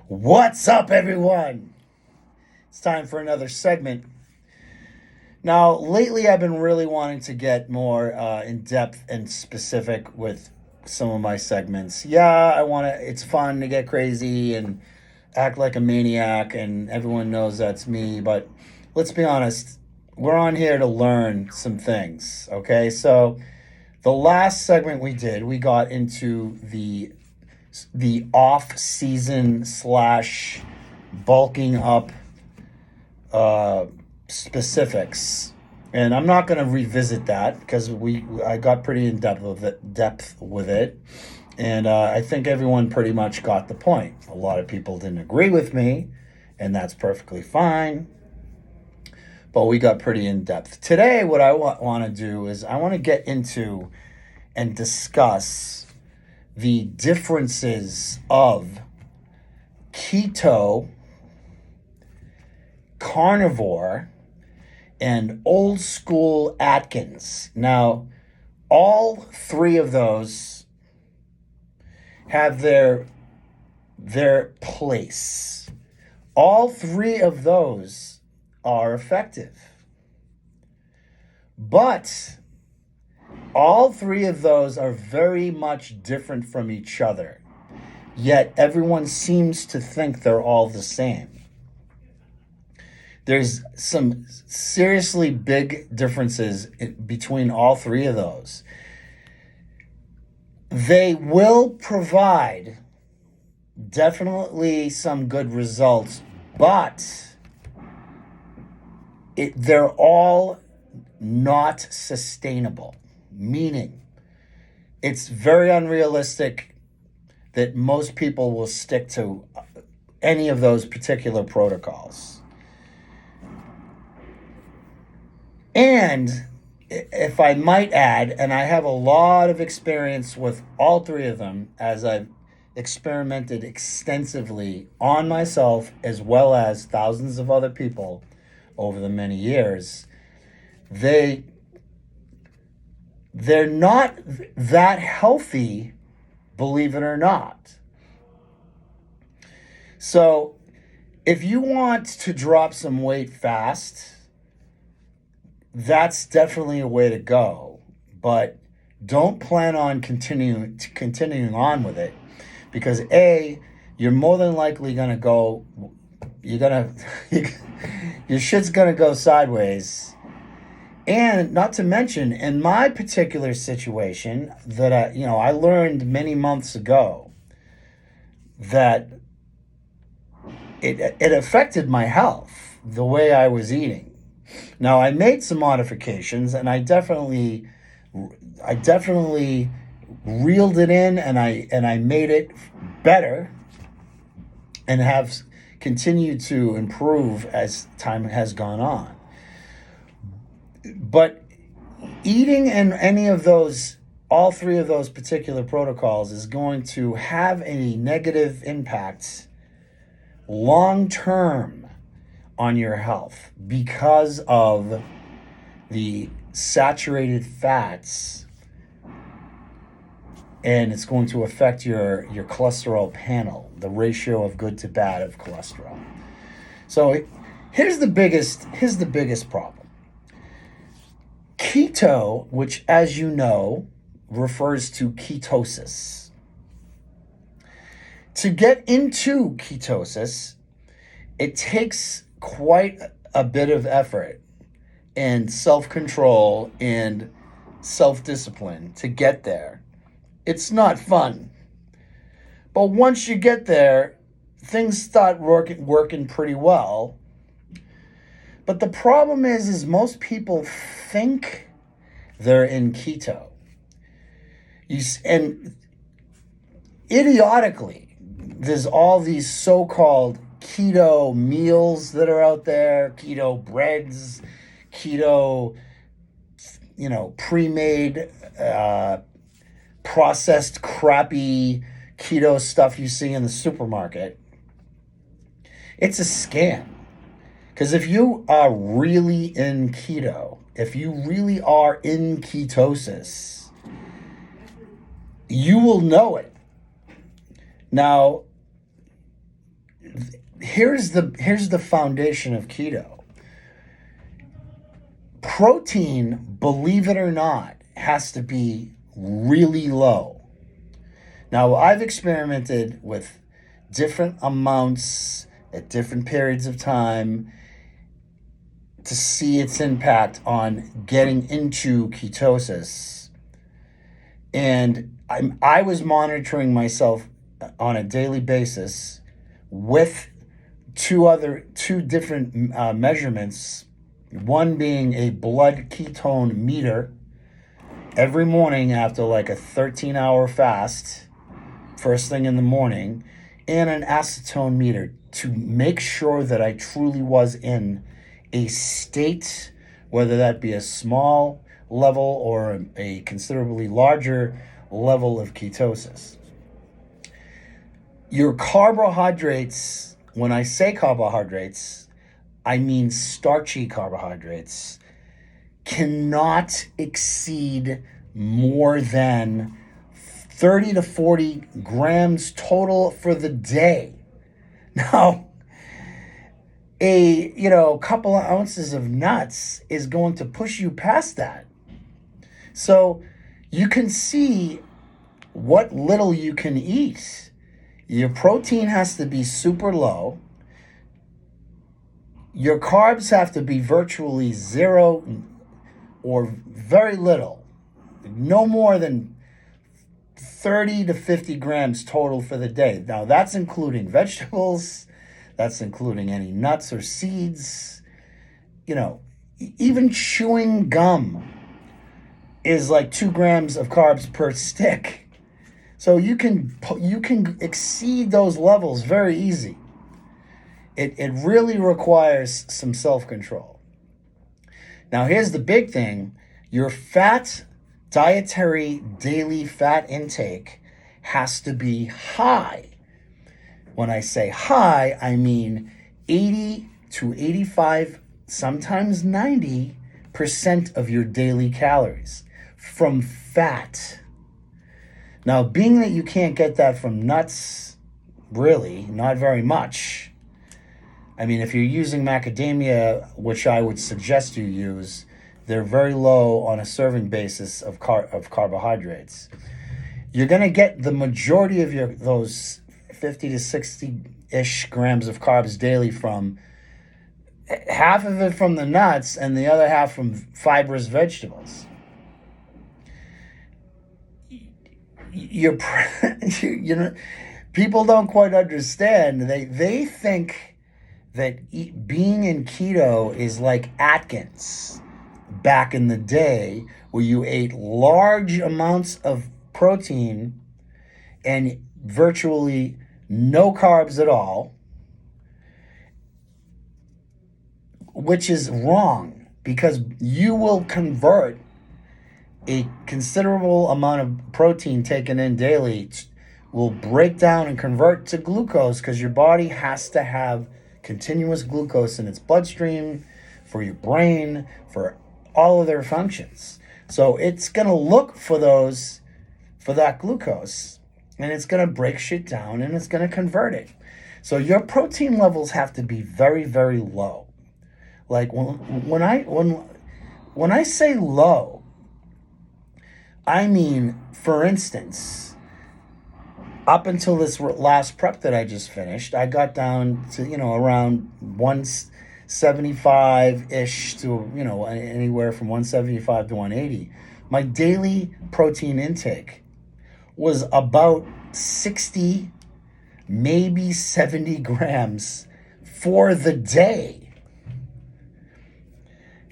What's up, everyone? It's time for another segment. Now, lately I've been really wanting to get more in depth and specific with some of my segments. It's fun to get crazy and act like a maniac, and everyone knows that's me, but let's be honest, we're on here to learn some things, okay? So, the last segment we did, we got into the off season slash bulking up specifics, and I'm not going to revisit that because I got pretty in depth with it, and I think everyone pretty much got the point. A lot of people didn't agree with me, and that's perfectly fine. But we got pretty in depth. Today, what I want to do is I want to get into and discuss the differences of keto, carnivore, and old school Atkins. Now, all three of those have their place. All three of those are effective. But all three of those are very much different from each other. Yet everyone seems to think they're all the same. There's some seriously big differences between all three of those. They will provide definitely some good results, but they're all not sustainable, meaning it's very unrealistic that most people will stick to any of those particular protocols. And if I might add, and I have a lot of experience with all three of them, as I've experimented extensively on myself as well as thousands of other people over the many years, they're not that healthy, believe it or not. So if you want to drop some weight fast, that's definitely a way to go, but don't plan on continuing on with it, because you're more than likely gonna go, your shit's gonna go sideways. And not to mention, in my particular situation, that I learned many months ago that it affected my health, the way I was eating. Now, I made some modifications, and I definitely reeled it in, and I made it better, and have continued to improve as time has gone on. But eating in any of those, all three of those particular protocols, is going to have a negative impact long term on your health because of the saturated fats, and it's going to affect your cholesterol panel, the ratio of good to bad of cholesterol. So here's the biggest problem. Keto, which, as you know, refers to ketosis. To get into ketosis, it takes quite a bit of effort and self-control and self-discipline to get there. It's not fun. But once you get there, things start working pretty well. But the problem is most people think they're in keto. And idiotically, there's all these so-called keto meals that are out there, keto breads, keto, pre-made, processed, crappy keto stuff you see in the supermarket. It's a scam. Because if you are really in keto, if you really are in ketosis, you will know it. Now, here's the foundation of keto. Protein, believe it or not, has to be really low. Now, I've experimented with different amounts at different periods of time to see its impact on getting into ketosis. And I was monitoring myself on a daily basis with two different measurements, one being a blood ketone meter every morning after like a 13-hour fast, first thing in the morning, and an acetone meter to make sure that I truly was in a state, whether that be a small level or a considerably larger level of ketosis. Your carbohydrates, when I say carbohydrates, I mean starchy carbohydrates, cannot exceed more than 30 to 40 grams total for the day. Now, a couple of ounces of nuts is going to push you past that. So you can see what little you can eat. Your protein has to be super low. Your carbs have to be virtually zero or very little. No more than 30 to 50 grams total for the day. Now, that's including vegetables. That's including any nuts or seeds. Even chewing gum is like 2 grams of carbs per stick. So you can exceed those levels very easy. It really requires some self-control. Now, here's the big thing. Your dietary daily fat intake has to be high. When I say high, I mean 80 to 85, sometimes 90% of your daily calories from fat. Now, being that you can't get that from nuts, really, not very much. I mean, if you're using macadamia, which I would suggest you use, they're very low on a serving basis of carbohydrates. You're going to get the majority of those 50 to 60-ish grams of carbs daily from half of it from the nuts and the other half from fibrous vegetables. People don't quite understand. They think that being in keto is like Atkins back in the day, where you ate large amounts of protein and virtually no carbs at all, which is wrong, because you will convert a considerable amount of protein taken in daily will break down and convert to glucose, because your body has to have continuous glucose in its bloodstream for your brain, for all of their functions. So it's going to look for that glucose, and it's going to break shit down, and it's going to convert it. So your protein levels have to be very, very low. Like when I say low, I mean, for instance, up until this last prep that I just finished, I got down to, around 175-ish to, anywhere from 175 to 180. My daily protein intake was about 60, maybe 70 grams for the day.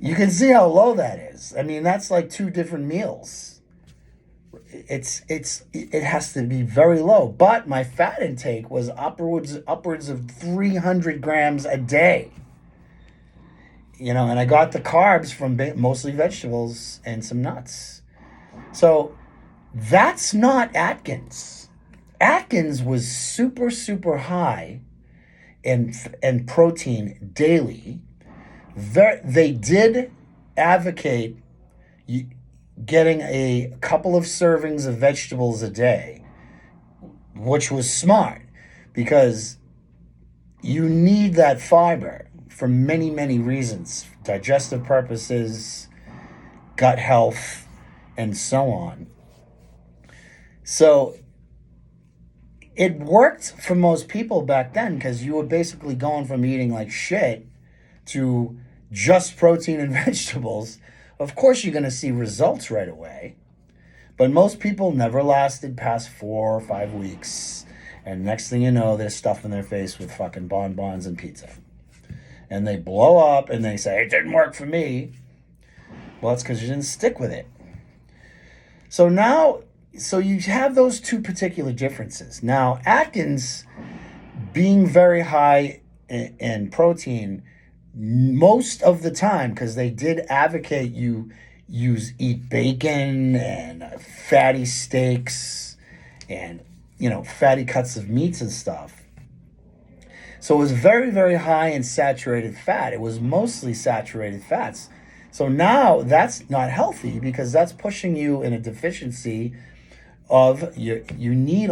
You can see how low that is. I mean, that's like 2 different meals. It has to be very low. But my fat intake was upwards of 300 grams a day. And I got the carbs from mostly vegetables and some nuts. So that's not Atkins. Atkins was super, super high in protein daily. They did advocate getting a couple of servings of vegetables a day, which was smart, because you need that fiber for many, many reasons: digestive purposes, gut health, and so on. So it worked for most people back then because you were basically going from eating like shit to just protein and vegetables. Of course, you're going to see results right away. But most people never lasted past 4 or 5 weeks. And next thing you know, they're stuffing their face with fucking bonbons and pizza. And they blow up and they say, it didn't work for me. Well, it's because you didn't stick with it. So now, so you have those two particular differences. Now, Atkins, being very high in protein, most of the time, because they did advocate you eat bacon and fatty steaks and, fatty cuts of meats and stuff. So it was very, very high in saturated fat. It was mostly saturated fats. So now that's not healthy because that's pushing you in a deficiency of you need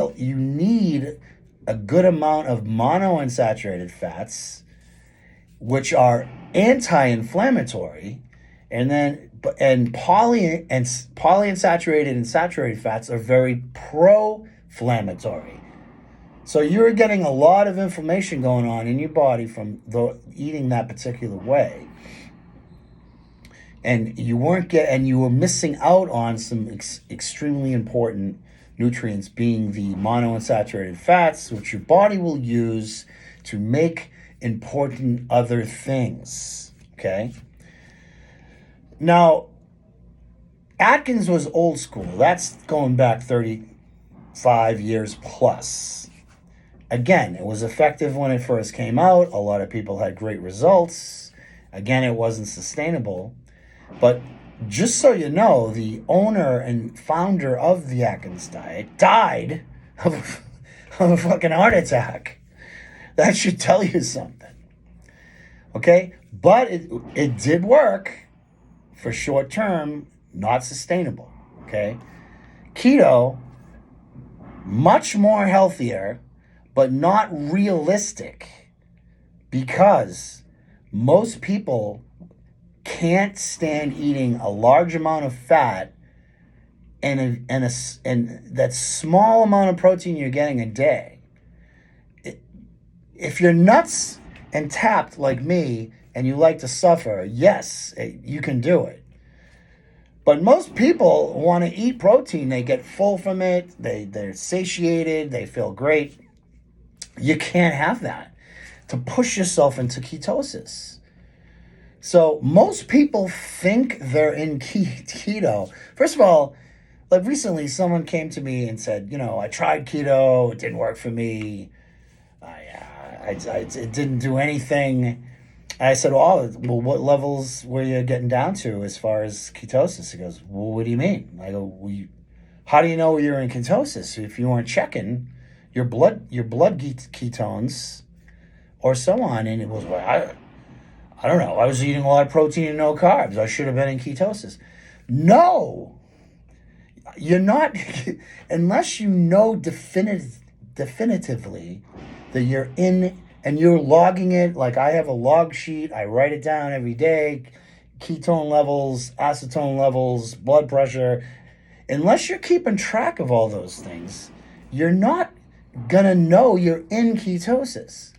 a good amount of monounsaturated fats, which are anti-inflammatory, and polyunsaturated and saturated fats are very pro-inflammatory. So you're getting a lot of inflammation going on in your body from eating that particular way. And you were missing out on some extremely important nutrients, being the monounsaturated fats, which your body will use to make important other things. Okay? Now, Atkins was old school. That's going back 35 years plus. Again, it was effective when it first came out. A lot of people had great results. Again, it wasn't sustainable. But just so you know, the owner and founder of the Atkins diet died of a fucking heart attack. That should tell you something. Okay? But it did work for short term, not sustainable. Okay? Keto, much more healthier, but not realistic, because most people can't stand eating a large amount of fat and that small amount of protein you're getting a day. If you're nuts and tapped like me and you like to suffer, yes, you can do it. But most people want to eat protein. They get full from it. They're satiated. They feel great. You can't have that to push yourself into ketosis. So most people think they're in keto. First of all, like recently someone came to me and said, I tried keto. It didn't work for me. It didn't do anything. I said, well, what levels were you getting down to as far as ketosis? He goes, well, what do you mean? I go, how do you know you're in ketosis if you weren't checking your blood ketones or so on? And it was, well, I don't know. I was eating a lot of protein and no carbs. I should have been in ketosis. No, you're not, unless you know definitively that you're in and you're logging it. Like I have a log sheet. I write it down every day. Ketone levels, acetone levels, blood pressure. Unless you're keeping track of all those things, you're not going to know you're in ketosis.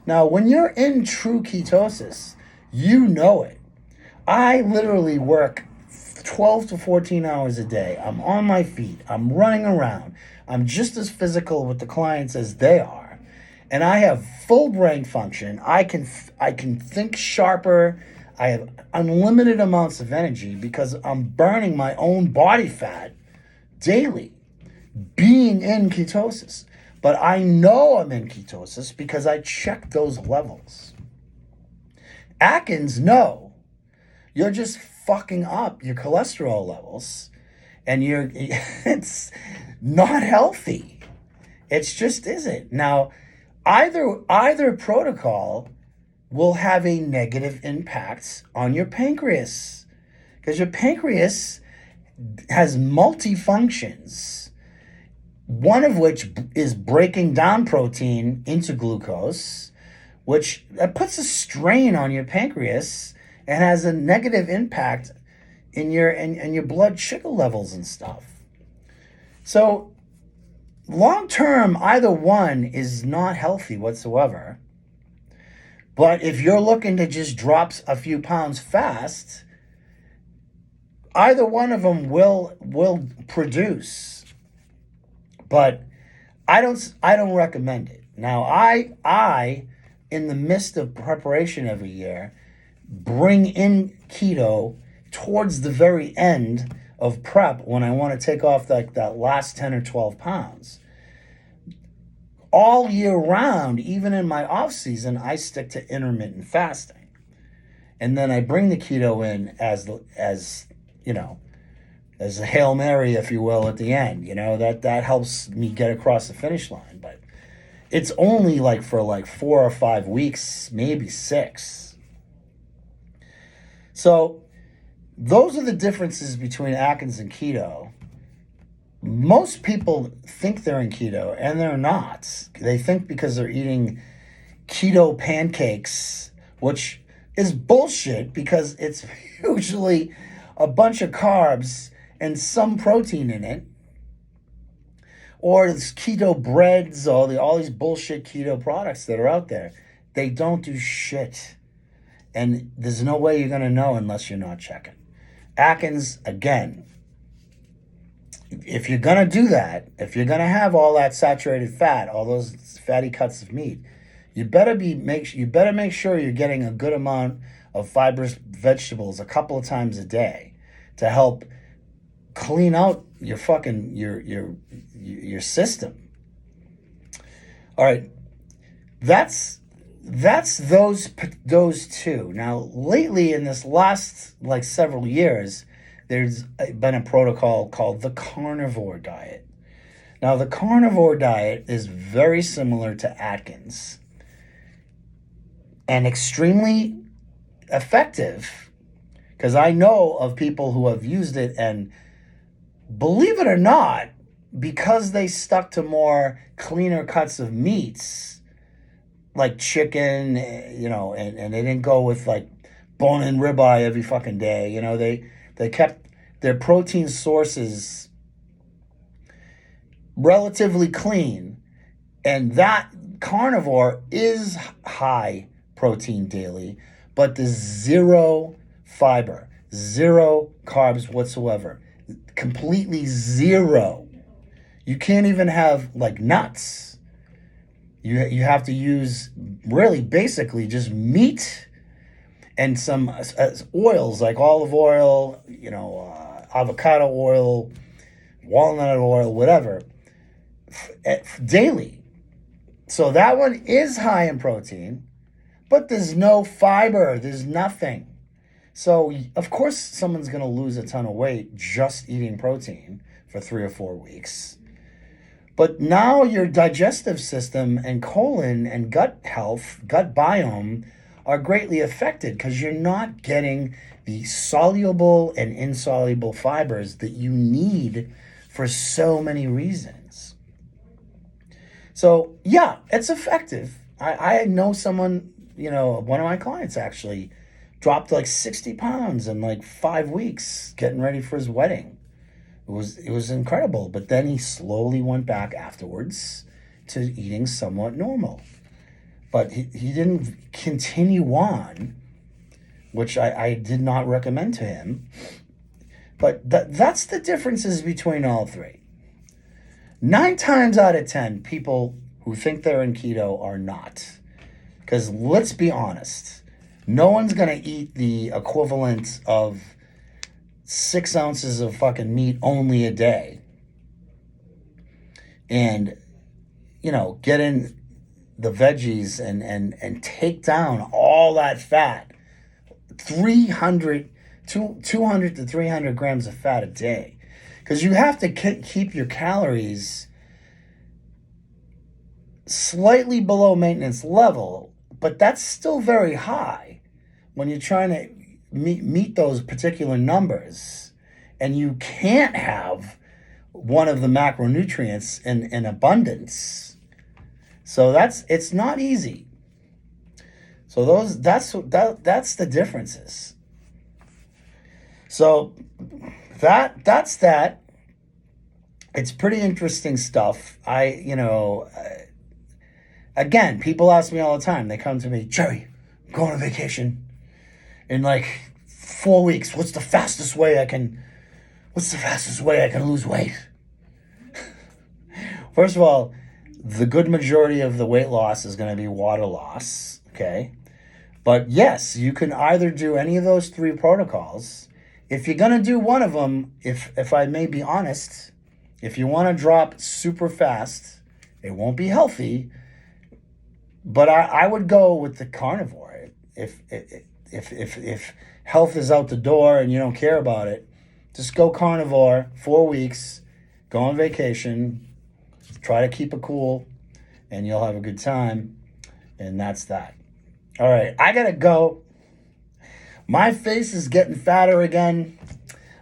Now, when you're in true ketosis, you know it. I literally work 12 to 14 hours a day. I'm on my feet. I'm running around. I'm just as physical with the clients as they are. And I have full brain function. I can think sharper. I have unlimited amounts of energy because I'm burning my own body fat daily, being in ketosis. But I know I'm in ketosis because I check those levels. Atkins, no. You're just fucking up your cholesterol levels, and it's not healthy. It just isn't. Now, either protocol will have a negative impact on your pancreas, because your pancreas has multi-functions, one of which is breaking down protein into glucose, which that puts a strain on your pancreas and has a negative impact in your blood sugar levels and stuff. So long term, either one is not healthy whatsoever. But if you're looking to just drop a few pounds fast, either one of them will produce. But I don't recommend it. Now I in the midst of preparation every year bring in keto towards the very end of prep when I want to take off like that last 10 or 12 pounds. All year round, even in my off season, I stick to intermittent fasting. And then I bring the keto in as as a Hail Mary, if you will, at the end. That helps me get across the finish line. But it's only like for like 4 or 5 weeks, maybe 6. So those are the differences between Atkins and keto. Most people think they're in keto, and they're not. They think because they're eating keto pancakes, which is bullshit because it's usually a bunch of carbs and some protein in it. Or this keto breads, all these bullshit keto products that are out there. They don't do shit. And there's no way you're going to know unless you're not checking. Atkins, again, if you're going to do that, if you're going to have all that saturated fat, all those fatty cuts of meat, you better make sure you're getting a good amount of fibrous vegetables a couple of times a day to help clean out your fucking your system. All right, that's those two. Now, lately in this last like several years, there's been a protocol called the carnivore diet. Now, the carnivore diet is very similar to Atkins and extremely effective because I know of people who have used it, and believe it or not, because they stuck to more cleaner cuts of meats like chicken, and they didn't go with like bone-in ribeye every fucking day. They kept their protein sources relatively clean, and that carnivore is high protein daily, but there's zero fiber, zero carbs whatsoever, completely zero. You can't even have like nuts. You have to use really basically just meat and some oils like olive oil, avocado oil, walnut oil, whatever, daily. So that one is high in protein, but there's no fiber. There's nothing. So, of course, someone's going to lose a ton of weight just eating protein for 3 or 4 weeks. But now your digestive system and colon and gut health, gut biome, are greatly affected because you're not getting the soluble and insoluble fibers that you need for so many reasons. So, yeah, it's effective. I know someone, one of my clients actually dropped like 60 pounds in like 5 weeks getting ready for his wedding. It was incredible. But then he slowly went back afterwards to eating somewhat normal. But he didn't continue on, which I did not recommend to him. But that's the differences between all three. 9 times out of 10, people who think they're in keto are not. Because let's be honest, no one's going to eat the equivalent of 6 ounces of fucking meat only a day. And, get in the veggies and take down all that fat. 200 to 300 grams of fat a day. Because you have to keep your calories slightly below maintenance level, but that's still very high when you're trying to meet those particular numbers. And you can't have one of the macronutrients in abundance. So it's not easy. So that's the differences. So that's that. It's pretty interesting stuff. Again, people ask me all the time. They come to me, Jerry, I'm going on vacation in like 4 weeks. What's the fastest way I can lose weight? First of all, the good majority of the weight loss is going to be water loss. Okay. But yes, you can either do any of those three protocols. If you're going to do one of them, if I may be honest, if you want to drop super fast, it won't be healthy. But I would go with the carnivore. If health is out the door and you don't care about it, just go carnivore 4 weeks, go on vacation, try to keep it cool, and you'll have a good time. And that's that. All right, I gotta go. My face is getting fatter again.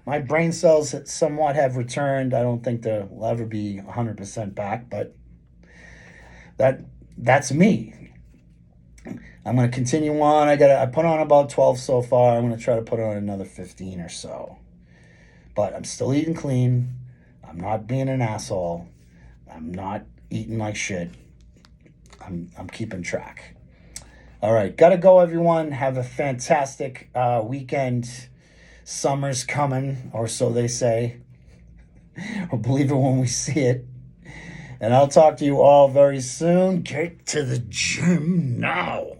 My brain cells somewhat have returned. I don't think they'll ever be 100% back, but that's me. I'm going to continue on. I put on about 12 so far. I'm going to try to put on another 15 or so. But I'm still eating clean. I'm not being an asshole. I'm not eating like shit. I'm keeping track. All right, gotta go, everyone. Have a fantastic weekend. Summer's coming, or so they say. Or believe it when we see it. And I'll talk to you all very soon. Get to the gym now.